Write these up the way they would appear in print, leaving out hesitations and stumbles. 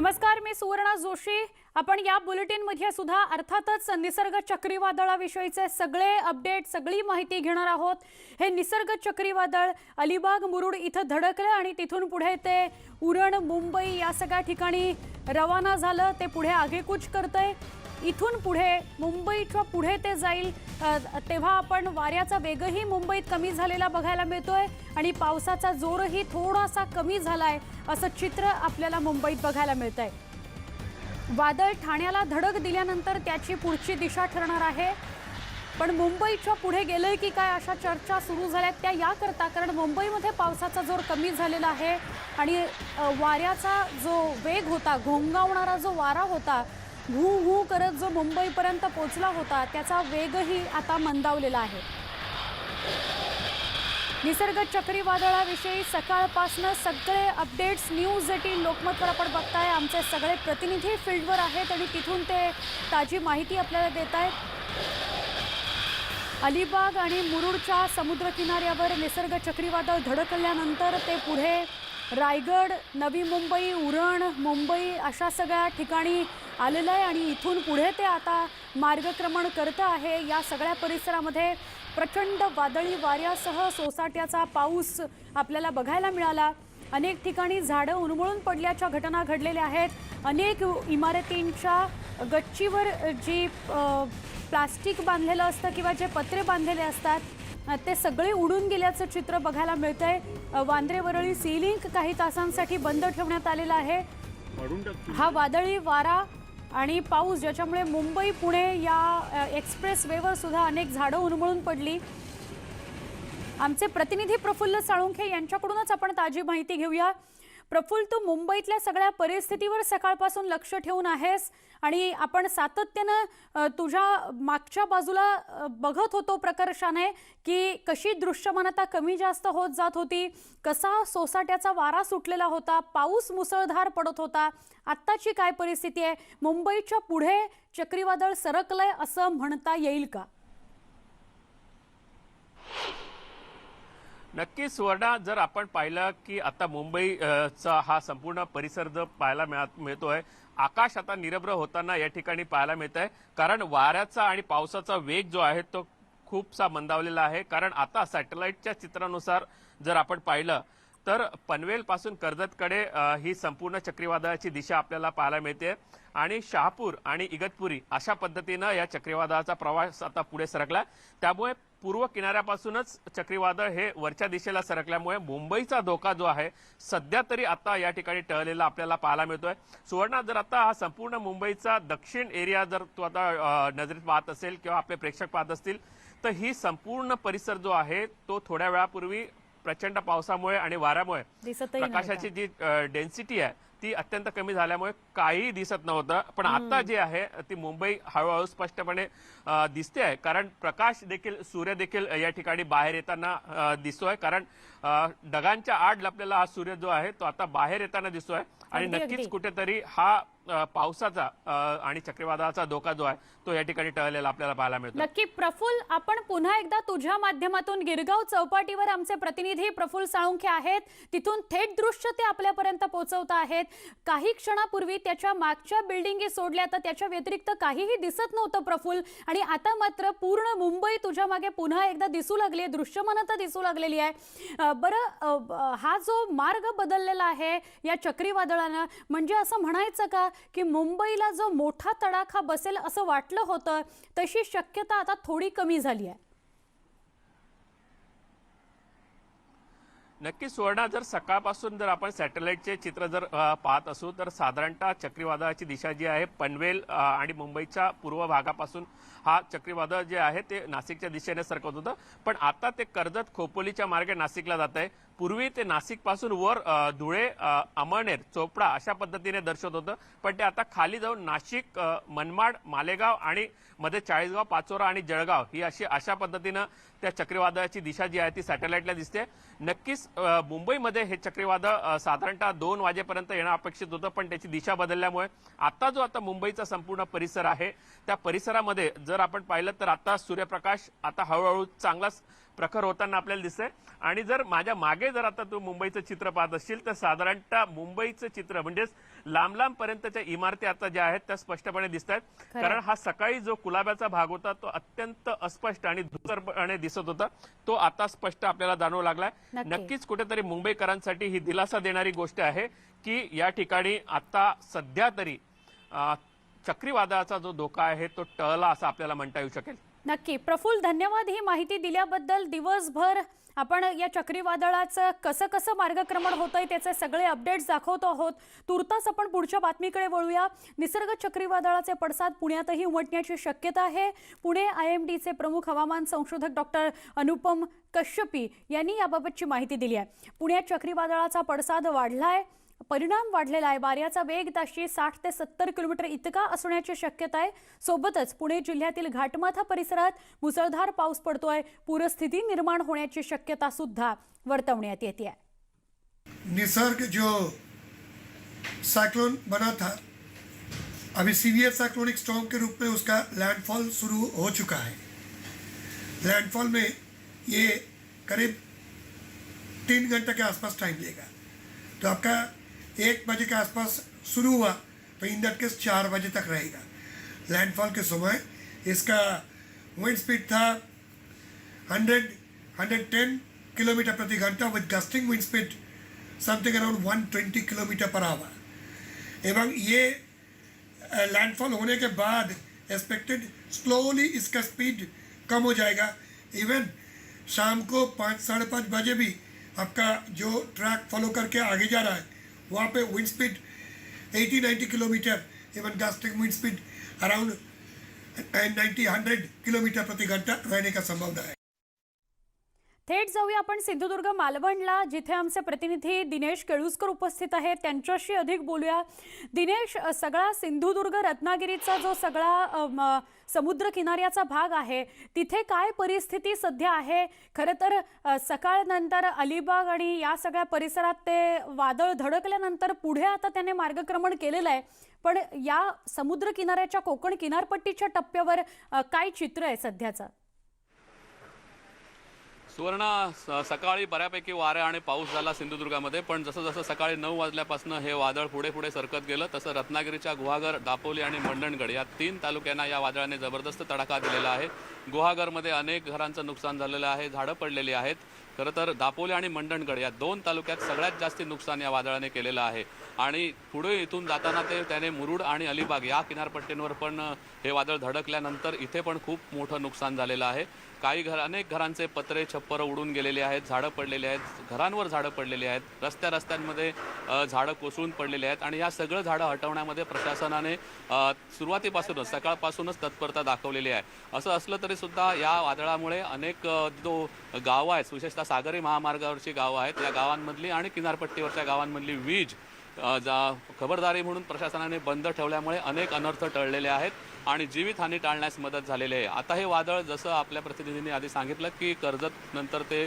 नमस्कार, मी सुवर्णा जोशी। आपण या बुलेटिन मध्ये सुद्धा अर्थातच निसर्ग चक्रीवादळाविषयीचे सगळे अपडेट, सगळी माहिती घेणार आहोत। हे निसर्ग चक्रीवादळ अलिबाग मुरुड इथं धडकलं आणि तिथून पुढे ते उरण, मुंबई या सगळ्या ठिकाणी रवाना झालं। ते पुढे आगेकूच करतंय। इथून पुढे मुंबईच्या पुढे ते जाईल तेव्हा आपण वाऱ्याचा वेगही मुंबईत कमी झालेला बघायला मिळतोय आणि पावसाचा जोरही थोडासा कमी झालाय असं चित्र आपल्याला मुंबईत बघायला मिळतंय। वादळ ठाण्याला धडक दिल्यानंतर त्याची पुढची दिशा ठरणार आहे। पण मुंबईच्या पुढे गेलंय की काय अशा चर्चा सुरू झाल्यात त्या याकरता कारण मुंबईमध्ये पावसाचा जोर कमी झालेला आहे आणि वाऱ्याचा जो वेग होता, घोंगावणारा जो वारा होता, भू भू करत जो मुंबईपर्यंत पोहोचला होता त्याचा वेगही आता मंदावलेला आहे। निसर्ग चक्रीवादळाविषयी सकाळपासून सगळे अपडेट्स न्यूज 18 लोकमतवर आपण बघताय। आमचे सगळे प्रतिनिधी फील्डवर आहेत आणि तिथून ते ताजी माहिती आपल्याला देत आहेत। अलिबाग आणि मुरुडच्या समुद्रकिनाऱ्यावर निसर्ग चक्रीवादळ धडकल्यानंतर ते पुढे रायगड, नवी मुंबई, उरण, मुंबई अशा सगळ्या ठिकाणी आलेलं आहे आणि इथून पुढे ते आता मार्गक्रमण करत आहे। या सगळ्या परिसरामध्ये प्रचंड वादळी वाऱ्यासह सोसाट्याचा पाऊस आपल्याला बघायला मिळाला। अनेक ठिकाणी झाडं उन्मळून पडल्याच्या घटना घडलेल्या आहेत। अनेक इमारतींच्या गच्चीवर जी प्लास्टिक बांधलेलं असतं किंवा जे पत्रे बांधलेले असतात ते सगळे उडून गेल्याचं चित्र बघायला मिळतंय। वांद्रे वरळी सी लिंक काही तासांसाठी बंद ठेवण्यात आलेला आहे। हा वादळी वारा आणि पाऊस ज्याच्यामुळे मुंबई पुणे या एक्सप्रेस वेवर सुद्धा अनेक झाडं उन्मळून पडली। आमचे प्रतिनिधी प्रफुल्ल साळुंखे यांच्याकडूनच आपण ताजी माहिती घेऊया। प्रफुल्ल, तू मुंबईतल्या सगळ्या परिस्थितीवर सकाळपासून लक्ष ठेवून आहेस आणि आपण सातत्यानं तुझ्या मागच्या बाजूला बघत होतो प्रकर्षाने की कशी दृश्यमानता कमी जास्त होत जात होती, कसा सोसाट्याचा वारा सुटलेला होता, पाऊस मुसळधार पडत होता। आत्ताची काय परिस्थिती आहे? मुंबईच्या पुढे चक्रीवादळ सरकलंय असं म्हणता येईल का? नक्कीच सुवर्णा, जर आपण पाहिलं की आता मुंबईचा हा संपूर्ण परिसर जो पाहायला मिळतोय, आकाश आता निरभ्र होताना या ठिकाणी पाहायला मिळत आहे। कारण वाऱ्याचा आणि पावसाचा वेग जो आहे तो खूपसा मंदावलेला आहे। कारण आता सॅटेलाइटच्या चित्रानुसार जर आपण पाहिलं तर पनवेल पासून कर्जतकडे ही संपूर्ण चक्रीवादळाची दिशा आपल्याला पाहायला मिळते आणि शहापूर आणि इगतपुरी अशा पद्धतीनं या चक्रीवादळाचा प्रवास आता पुढे सरकला। त्यामुळे पूर्व किनाऱ्यापासूनच चक्रीवादळ हे वरच्या दिशेला सरकल्यामुळे मुंबईचा धोका जो आहे सध्या तरी आता या ठिकाणी टळलेला आपल्याला पाहायला मिळतोय। सुवर्णा, जर आता हा संपूर्ण मुंबईचा दक्षिण एरिया जर तू आता नजरेत पाहत असेल किंवा आपले प्रेक्षक पाहत असतील तर ही संपूर्ण परिसर जो आहे तो थोड्या वेळापूर्वी प्रचंड पावसामुळे आणि वाऱ्यामुळे प्रकाशाची जी डेन्सिटी आहे ती अत्यंत कमी झाल्यामुळे काही दिसत नव्हतं। पण आता जे आहे ती मुंबई हळूहळू स्पष्टपणे दिसते आहे। कारण प्रकाश देखील, सूर्य देखील या ठिकाणी बाहेर येताना दिसतोय। कारण ढगांच्या आड लपलेला हा सूर्य जो आहे तो आता बाहेर येताना दिसतोय आणि नक्कीच कुठेतरी हा पावसाचा आणि चक्रीवादळाचा धोका जो आहे तो या ठिकाणी टळलेला आपल्याला पाहायला मिळतो। नक्की प्रफुल्ल, आपण पुन्हा एकदा तुझ्या माध्यमातून गिरगाव चौपाटीवर आमचे प्रतिनिधी प्रफुल्ल साळुंखे आहेत, तिथून थेट दृश्य ते आपल्यापर्यंत पोहोचवत आहेत। काही क्षणापूर्वी त्याच्या मागच्या बिल्डिंगी सोडल्या तर त्याच्या व्यतिरिक्त काहीही दिसत नव्हतं प्रफुल्ल, आणि आता मात्र पूर्ण मुंबई तुझ्या मागे पुन्हा एकदा दिसू लागली आहे, दृश्यमानता दिसू लागलेली आहे। बरं, हा जो मार्ग बदललेला आहे या चक्रीवादळानं, म्हणजे असं म्हणायचं का की मुंबईला जो मोठा तडाखा बसेल असं वाटलं होतं तशी शक्यता आता थोडी कमी झाली आहे? नक्कीच सुवर्णा, जर सकाळपासून जर आपण सॅटेलाइटचे चित्र जर पाहत असू तर साधारणतः चक्रीवादळाची दिशा जी आहे पनवेल आणि मुंबईच्या पूर्व भागापासून हा चक्रीवादळ जे आहे ते नाशिकच्या दिशेने सरकत होतं। पण आता ते कर्जत खोपोलीच्या मार्गे नाशिकला जात आहे। पूर्वी ते नाशिक पासून वर धुळे, अमळनेर, चोपडा अशा पद्धतीने दर्शवत होतं, पण ते आता खाली जाऊन नाशिक, मनमाड, मालेगाव आणि मध्ये चाळीसगाव, पाचोरा आणि जळगाव ही अशा पद्धतीनं त्या चक्रीवादळाची दिशा जी आहे ती सॅटेलाइटला दिसते। नक्कीच मुंबईमध्ये हे चक्रीवादळ साधारणतः 2 वाजेपर्यंत येणं अपेक्षित होतं, पण त्याची दिशा बदलल्यामुळे आता मुंबईचा संपूर्ण परिसर आहे त्या परिसरामध्ये जर आपण पाहिलं तर आता सूर्यप्रकाश आता हळूहळू चांगलाच प्रखर होताना आपल्याला दिसतंय. आणि जर माझ्या मागे जर आता तू मुंबईचं चित्र पाहत असशील तर साधारणतः मुंबईचं चित्र म्हणजेच लांब लांब पर्यंतच्या इमारती आता ज्या आहेत त्या स्पष्टपणे दिसत आहेत. कारण हा सकाळी जो कुलाब्याचा भाग होता तो अत्यंत अस्पष्ट आणि धुसरपणे दिसत होता, तो आता स्पष्ट आपल्याला जाणवू लागलाय. नक्कीच कुठेतरी मुंबईकरांसाठी ही दिलासा देणारी गोष्ट आहे की या ठिकाणी आता सध्या तरी चक्रीवादळाचा जो धोका आहे तो टळला असं आपल्याला म्हणता येऊ शकेल. नक्की प्रफुल्ल, धन्यवाद ही माहिती दिल्याबद्दल. दिवसभर आपण या चक्रीवादळाचं कसं कसं मार्गक्रमण होतंय त्याचे सगळे अपडेट्स दाखवतो आहोत. तुर्तास आपण पुढच्या बातमीकडे वळूया. निसर्ग चक्रीवादळाचे पडसाद पुण्यातही उमटण्याची शक्यता आहे. पुणे IMDचे प्रमुख हवामान संशोधक डॉक्टर अनुपम कश्यपी यांनी याबाबतची माहिती दिली आहे. पुण्यात चक्रीवादळाचा पडसाद वाढलाय, परिणाम वाढलेला आहे. वाऱ्याचा वेग ताशी 60 ते 70 किलोमीटर इतका असण्याची शक्यता आहे. सोबतच पुणे जिल्ह्यातील घाटमाथा परिसरात मुसळधार पाऊस पडतोय. पूरस्थिती निर्माण होण्याची शक्यता सुद्धा वर्तवण्यात येते आहे. निसर्ग जो साइक्लोन बना था अभी सीवियर साइक्लोनिक स्टॉर्म के रूप में उसका लैंडफॉल शुरू हो चुका है. लैंडफॉल में ये करीब 3 घंटे के आसपास टाइम लेगा. तो आपका 1 बजे के आसपास शुरू हुआ तो इन दैट केस 4 बजे तक रहेगा. लैंडफॉल के समय इसका विंड स्पीड था 110 किलोमीटर प्रति घंटा विद gusting wind speed something around 120 kilometre per hour. एवं ये लैंडफॉल होने के बाद एक्सपेक्टेड स्लोली इसका स्पीड कम हो जाएगा. इवन शाम को 5 साढ़े 5 बजे भी आपका जो ट्रैक फॉलो करके आगे जा रहा है वहाँ पे wind speed 80-90 kilometre, even gusting wind speed around 90-100 kilometre प्रति घंटा रहने का संभावना है. थेट जाऊया आपण सिंधुदुर्ग मालवणला, जिथे आमचे प्रतिनिधी दिनेश केळुसकर उपस्थित आहेत. त्यांच्याशी अधिक बोलूया. दिनेश, सगळा सिंधुदुर्ग रत्नागिरीचा जो सगळा समुद्र किनाऱ्याचा भाग आहे तिथे काय परिस्थिती सध्या आहे? खरं तर सकाळनंतर अलिबाग आणि या सगळ्या परिसरात ते वादळ धडकल्यानंतर पुढे आता त्याने मार्गक्रमण केलेलं आहे, पण या समुद्र किनाऱ्याच्या कोकण किनारपट्टीच्या टप्प्यावर काय चित्र आहे सध्याचं? सुवर्ण, सकाळी बऱ्यापैकी वारा आणि पाऊस झाला सिंधुदुर्गामध्ये, पण जसं जसं सकाळी 9 वाजल्यापासून हे वादळ पुढे पुढे सरकत गेलं तसं रत्नागिरीच्या गुहागर, दापोली आणि मंडणगड या 3 तालुक्यांना या वादळाने जबरदस्त तडाखा दिलेला आहे. गुहागरमध्ये अनेक घरांचं नुकसान झालेलं आहे, झाडं पडलेली आहेत. खरं तर दापोली आणि मंडणगड या 2 तालुक्यात सगळ्यात जास्त नुकसान या वादळाने केलेलं आहे. आणि पुढे इथून जाताना त्याने मुरुड आणि अलिबाग या किनारपट्टींवर पण हे वादळ धडकल्यानंतर इथे पण खूप मोठं नुकसान झालेलं आहे. अनेक घरांचे पत्रे छप्पर उडून गेलेले आहेत, झाडं पडलेली आहेत, घरांवर झाडं पडलेली आहेत, रस्त्यामध्ये झाडं कोसळून पडलेली आहेत. आणि या सगळं झाडं हटवण्यामध्ये प्रशासनाने सुरुवातीपासूनच सकाळपासूनच तत्परता दाखवलेली आहे. असं असलं तरी सुद्धा या वादळामुळे अनेक जो गावं आहेत, विशेषतः सागरी महामार्गावरची गावं आहेत, या गावांमधली आणि किनारपट्टीवरच्या गावांमधली वीज खबरदारी म्हणून प्रशासनाने बंद ठेवल्यामुळे अनेक अनर्थ टळलेले आहेत आणि जीवितहानी टाळण्यास मदत झालेली आहे. आता हे वादळ जसं आपल्या प्रतिनिधींनी आधी सांगितलं की कर्जत नंतर ते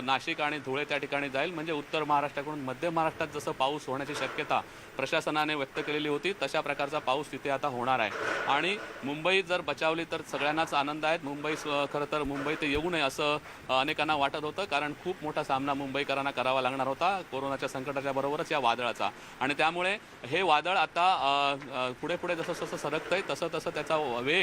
नाशिक आणि धुळे त्या ठिकाणी जाईल, म्हणजे उत्तर महाराष्ट्राकडून मध्य महाराष्ट्रात जसं पाऊस होण्याची शक्यता प्रशासनाने व्यक्त केलेली होती तशा प्रकारचा पाऊस तिथे आता होणार आहे. आणि मुंबई जर बचावली तर सगळ्यांनाच आनंद आहे. खरं तर मुंबई ते येऊ नये असं अनेकांना वाटत होतं, कारण खूप मोठा सामना मुंबईकरांना करावा लागणार होता कोरोनाच्या संकटाच्या बरोबरच या वादळाचा. आणि त्यामुळे हे वादळ आता पुढे पुढे जसं जसं सरकतंय तसं तसं त्याचा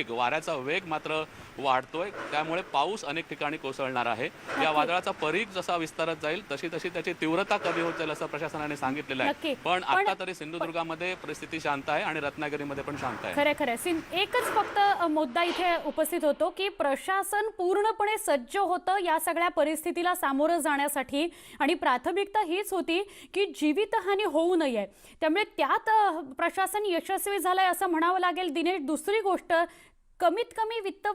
वाऱ्याचा वेग मात्र वाढतोय. त्यामुळे पाऊस अनेक ठिकाणी कोसळणार आहे. या वादळाचा परीघ जसा विस्तारत जाईल तशी तशी त्याची तीव्रता कमी होत जाईल असं प्रशासनाने सांगितलेलं आहे. पण आता तरी सिंधुदुर्गामध्ये परिस्थिती शांत आहे आणि रत्नागिरीमध्ये पण शांत आहे. खरं एकच फक्त मुद्दा इथे उपस्थित होतो की प्रशासन पूर्णपणे सज्ज होतं या सगळ्या परिस्थितीला सामोरं जाण्यासाठी आणि प्राथमिकता हीच होती की जीवितहानी होऊ नये. त्यामुळे त्यात प्रशासन यशस्वी झालंय असं म्हणावं लागेल. दिनेश, दुसरी गोष्ट, कमीत कमी वित्त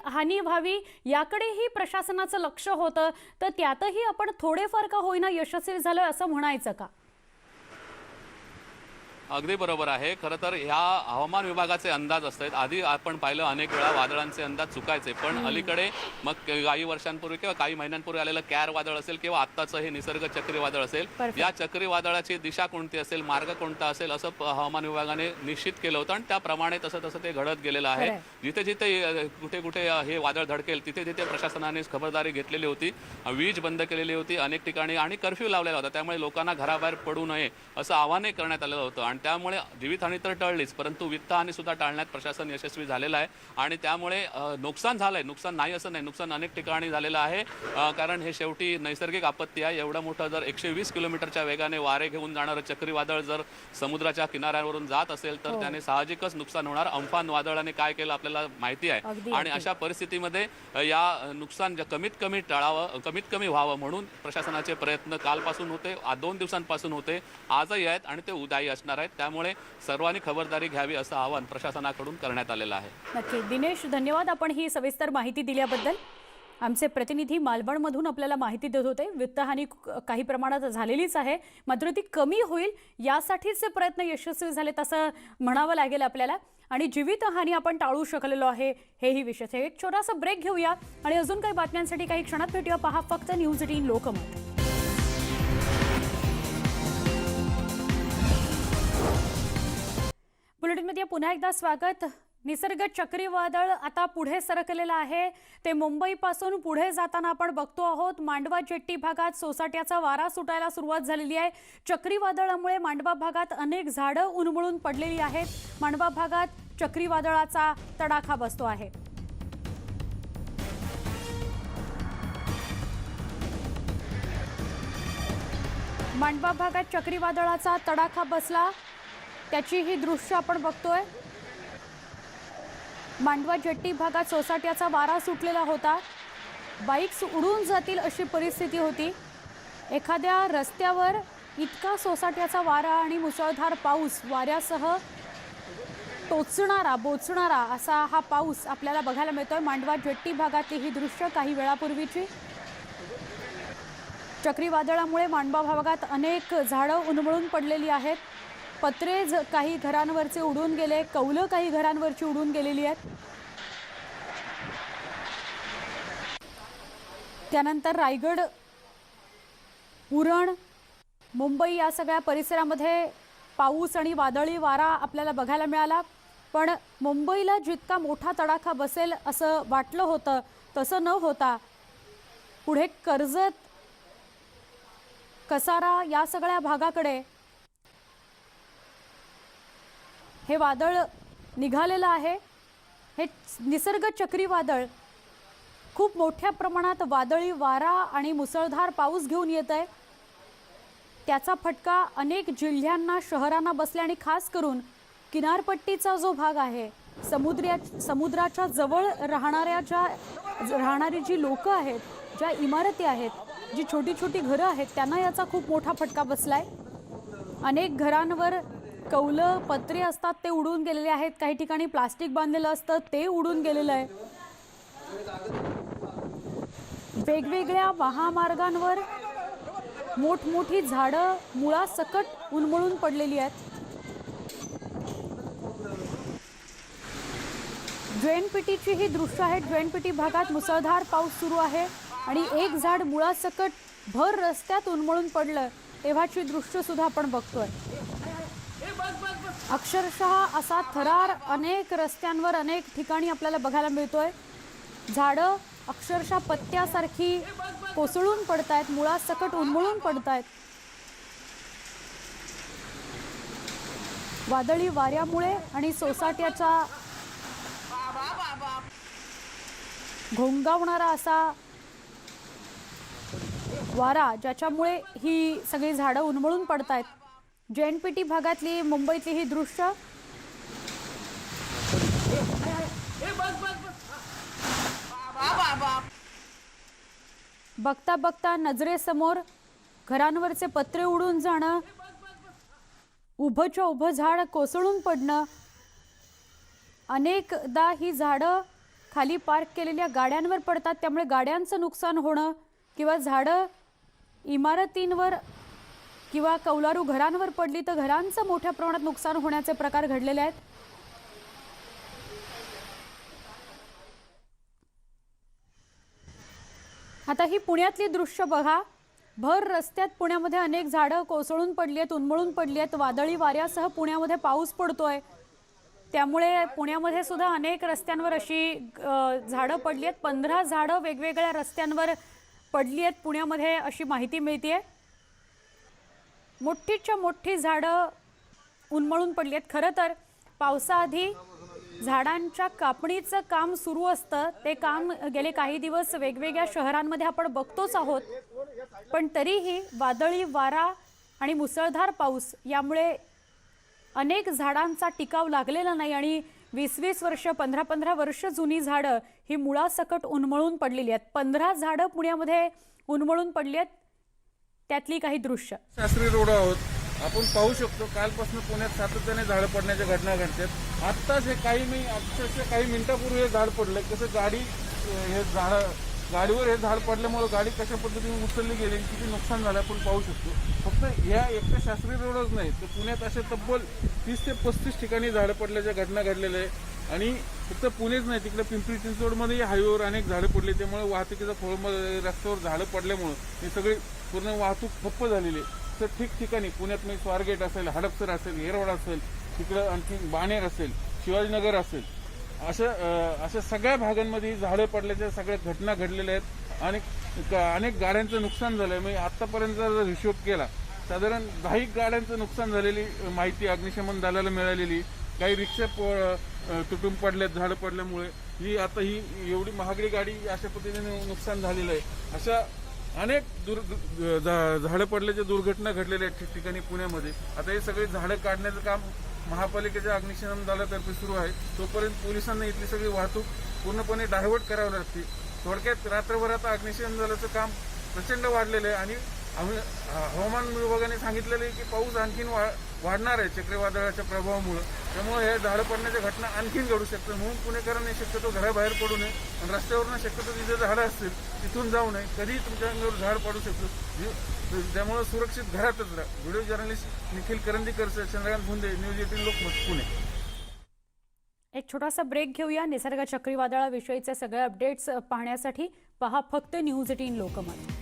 हानी व्हावी याकडेही प्रशासनाचं लक्ष होतं, तर त्यातही आपण थोडेफार का होईना यशस्वी झालोय असं म्हणायचं का? अगदी बरोबर आहे. खरं तर ह्या हवामान विभागाचे अंदाज असतात. आधी आपण पाहिलं अनेक वेळा वादळांचे अंदाज चुकायचे, पण अलीकडे मग काही वर्षांपूर्वी किंवा काही महिन्यांपूर्वी आलेलं कॅर वादळ असेल किंवा आत्ताचं हे निसर्ग चक्रीवादळ असेल, Perfect. या चक्रीवादळाची दिशा कोणती असेल, मार्ग कोणता असेल असं हवामान विभागाने निश्चित केलं होतं आणि त्याप्रमाणे तसं ते घडत गेलेलं आहे. खरंय. जिथे जिथे कुठे कुठे हे वादळ धडकेल तिथे तिथे प्रशासनाने खबरदारी घेतलेली होती, वीज बंद केलेली होती अनेक ठिकाणी आणि कर्फ्यू लावलेला होता. त्यामुळे लोकांना घराबाहेर पडू नये असं आवाहनही करण्यात आलेलं होतं आणि त्यामुळे जीवितहानी तर टळलीच, परंतु वित्तहानी सुद्धा टाळण्यात प्रशासन यशस्वी झालेलं आहे आणि त्यामुळे नुकसान झालंय. नुकसान नाही असं नाही, नुकसान अनेक ठिकाणी झालेलं आहे, कारण हे शेवटी नैसर्गिक आपत्ती आहे. एवढं मोठं जर 120 किलोमीटरच्या वेगाने वारे घेऊन जाणारं चक्रीवादळ जर समुद्राच्या किनाऱ्यावरून जात असेल तर त्याने साहजिकच नुकसान होणार. अम्फान वादळाने काय केलं आपल्याला माहिती आहे अगदी, आणि अगदी. अशा परिस्थितीमध्ये या नुकसान कमीत कमी टाळावं, कमीत कमी व्हावं म्हणून प्रशासनाचे प्रयत्न कालपासून होते, 2 दिवसांपासून होते, आजही आहेत आणि ते उद्याही असणार आहेत. त्यामुळे सर्वांनी खबरदारी घ्यावी असं आवाहन प्रशासनाकडून करण्यात आलेलं आहे. नक्की दिनेश, धन्यवाद आपण ही सविस्तर माहिती दिल्याबद्दल. आमचे प्रतिनिधी मालवणमधून आपल्याला माहिती देत होते. वित्तहानी काही प्रमाणात झालेलीच आहे, मात्र ती कमी होईल यासाठीच प्रयत्न यशस्वी झालेत असं म्हणावं लागेल आपल्याला आणि जीवितहानी आपण टाळू शकलेलो आहे हेही विशेष आहे. एक छोटासा ब्रेक घेऊया आणि अजून काही बातम्यांसाठी काही क्षणात भेटूया. पहा फक्त न्यूज 18 लोकमत. बुलेटिनमध्ये पुन्हा एकदा स्वागत. निसर्ग चक्रीवादळ आता पुढे सरकलेलं आहे. ते मुंबईपासून पुढे जाताना आपण बघतो आहोत मांडवा जेट्टी भागात सोसाट्याचा वारा सुटायला सुरुवात झालेली आहे. चक्रीवादळामुळे मांडवा भागात अनेक झाडं उन्मळून पडलेली आहेत. मांडवा भागात चक्रीवादळाचा तडाखा बसतो आहे. मांडवा भागात चक्रीवादळाचा तडाखा बसला, त्याची ही दृश्य आपण बघतोय. मांडवा जेट्टी भागात सोसाट्याचा वारा सुटलेला होता. बाईक्स उडून जातील अशी परिस्थिती होती. एखाद्या रस्त्यावर इतका सोसाट्याचा वारा आणि मुसळधार पाऊस, वाऱ्यासह बोचणारा असा हा पाऊस आपल्याला बघायला मिळतोय. मांडवा जेट्टी भागातली ही दृश्य काही वेळापूर्वीची. चक्रीवादळामुळे मांडवा भागात अनेक झाडं उन्मळून पडलेली आहेत. पत्रे काही घरांवरचे उडून गेले, कौलं काही घरांवरची उडून गेलेली आहेत. त्यानंतर रायगड, उरण, मुंबई या सगळ्या परिसरामध्ये पाऊस आणि वादळी वारा आपल्याला बघायला मिळाला. पण मुंबईला जितका मोठा तडाखा बसेल असं वाटलं होतं तसं न होता पुढे कर्जत, कसारा या सगळ्या भागाकडे हे वादळ निघालेलं आहे. हे निसर्ग चक्रीवादळ खूप मोठ्या प्रमाणात वादळी वारा आणि मुसळधार पाऊस घेऊन येत आहे. त्याचा फटका अनेक जिल्ह्यांना, शहरांना बसला आणि खास करून किनारपट्टीचा जो भाग आहे, समुद्राच्या जवळ राहणारी जी लोकं आहेत, ज्या इमारती आहेत, जी छोटी छोटी घरं आहेत, त्यांना याचा खूप मोठा फटका बसलाय. अनेक घरांवर कौलं, पत्रे असतात ते उडून गेलेले आहेत. काही ठिकाणी प्लास्टिक बांधलेलं असतं ते उडून गेलेलं आहे. वेगवेगळ्या महामार्गांवर मोठमोठी झाडं मुळासकट उन्मळून पडलेली आहेत. ज्वेनपीटीची ही दृश्य आहेत. ज्वेनपीटी भागात मुसळधार पाऊस सुरू आहे आणि एक झाड मुळासकट भर रस्त्यात उन्मळून पडलं तेव्हाची दृश्य सुद्धा आपण बघतोय. अक्षरशः असा थरार अनेक रस्त्यांवर, अनेक ठिकाणी आपल्याला बघायला मिळतोय. झाडं अक्षरशः पत्त्यासारखी कोसळून पडतायत, मुळासकट उन्मळून पडतायत. वादळी वाऱ्यामुळे आणि सोसाट्याचा घोंगावणारा असा वारा, ज्याच्यामुळे ही सगळी झाडं उन्मळून पडतायत. जेएनपीटी भागातली, मुंबईतली ही दृश्य. बघता बघता नजरेसमोर घरांवरचे पत्रे उडून जाणं, उभंच्या उभं झाड कोसळून पडणं, अनेकदा ही झाडं खाली पार्क केलेल्या गाड्यांवर पडतात, त्यामुळे गाड्यांचं नुकसान होणं किंवा झाडं इमारतींवर किंवा कौलारू घरांवर पडली तर घरांचं मोठ्या प्रमाणात नुकसान होण्याचे प्रकार घडलेले आहेत। आता ही पुण्यातली दृश्य बघा। भर रस्त्यात पुण्यामध्ये अनेक झाडं कोसळून पडली आहेत, उन्मळून पडली आहेत। वादळी वाऱ्यासह पुण्यामध्ये पाऊस पडतोय, त्यामुळे पुण्यामध्ये सुद्धा अनेक रस्त्यांवर अशी झाडं पडली आहेत। 15 झाडं वेगवेगळ्या रस्त्यांवर पडली आहेत पुण्यामध्ये अशी माहिती मिळतेय। मोठीच्या मोठी झाडं उन्मळून पडली आहेत। खरं तर पावसाआधी झाडांच्या कापणीचं काम सुरू असतं, ते काम गेले काही दिवस वेगवेगळ्या शहरांमध्ये आपण बघतोच आहोत, पण तरीही वादळी वारा आणि मुसळधार पाऊस यामुळे अनेक झाडांचा टिकाव लागलेला नाही आणि 20-20 वर्ष 15-15 वर्ष जुनी झाडं ही मुळासकट उन्मळून पडलेली आहेत। 15 झाडं पुण्यामध्ये उन्मळून पडली आहेत, त्यातली काही दृश्य। शास्त्री रोड आहोत, आपण पाहू शकतो कालपासून पुण्यात सातत्याने झाडं पडण्याच्या घटना घडतात। आत्ताच हे अक्षरशः काही मिनिटापूर्वी हे झाड पडलं, कसं गाडीवर हे झाड पडल्यामुळे गाडी कशा पद्धतीने उचलली गेली, किती नुकसान झालं आपण पाहू शकतो। फक्त ह्या एकट्या शास्त्री रोडच नाही तर पुण्यात असे तब्बल 30 ते 35 ठिकाणी झाडं पडल्याच्या घटना घडलेल्या आहे। आणि फक्त पुणेच नाही, तिकडे पिंपरी चिंचवडमध्ये हायवेवर अनेक झाडं पडली, त्यामुळे वाहतुकीचा खोळंबा रस्त्यावर झाडं पडल्यामुळे ही सगळी पूर्ण वाहतूक ठप्प झालेली आहे। तर ठिकठिकाणी पुण्यात मी स्वारगेट असेल, हडपसर असेल, येरवडा असेल, तिकडं आणखी बाणेर असेल, शिवाजीनगर असेल, अशा सगळ्या भागांमध्ये झाडं पडल्याच्या सगळ्या घटना घडलेल्या आहेत आणि अनेक गाड्यांचं नुकसान झालं आहे। मी आत्तापर्यंत जर हिशोब केला साधारण 10 गाड्यांचं नुकसान झालेली माहिती अग्निशमन दलाला मिळालेली। काही रिक्षा तुटून पडल्यात झाडं पडल्यामुळे। ही एवढी महागडी गाडी अशा पद्धतीने नुकसान झालेलं आहे। अशा अनेक झाडं पडल्याच्या दुर्घटना घडलेल्या आहेत ठिकठिकाणी पुण्यामध्ये। आता हे सगळे झाडं काढण्याचं काम महापालिकेच्या अग्निशमन दलातर्फे सुरू आहे, तोपर्यंत पोलिसांना इथली सगळी वाहतूक पूर्णपणे डायव्हर्ट करावी लागते। थोडक्यात रात्रभरात अग्निशमन दलाचं काम प्रचंड वाढलेलं आहे आणि हवामान विभागाने सांगितलेलं आहे की पाऊस आणखीन वाढणार आहे चक्रीवादळाच्या प्रभावामुळे, त्यामुळे हे झाडं पडण्याच्या घटना आणखीन घडू शकतात। म्हणून पुणेकरांनी शक्यतो घराबाहेर पडू नये आणि रस्त्यावरनं शक्यतो जिथे झाडं असतील तिथून जाऊ नये, कधीही तुमच्या अंगावर झाड पडू शकतो, त्यामुळे सुरक्षित घरातच राहा। Video journalist Nikhil Karandikar, Chandrakant Bhunde, news 18 Lokmat, Pune. एक छोटासा ब्रेक घेऊया। निसर्ग चक्रीवादळाविषयीचे सगळे अपडेट्स पाहण्यासाठी पहा फक्त न्यूज 18 लोकमत।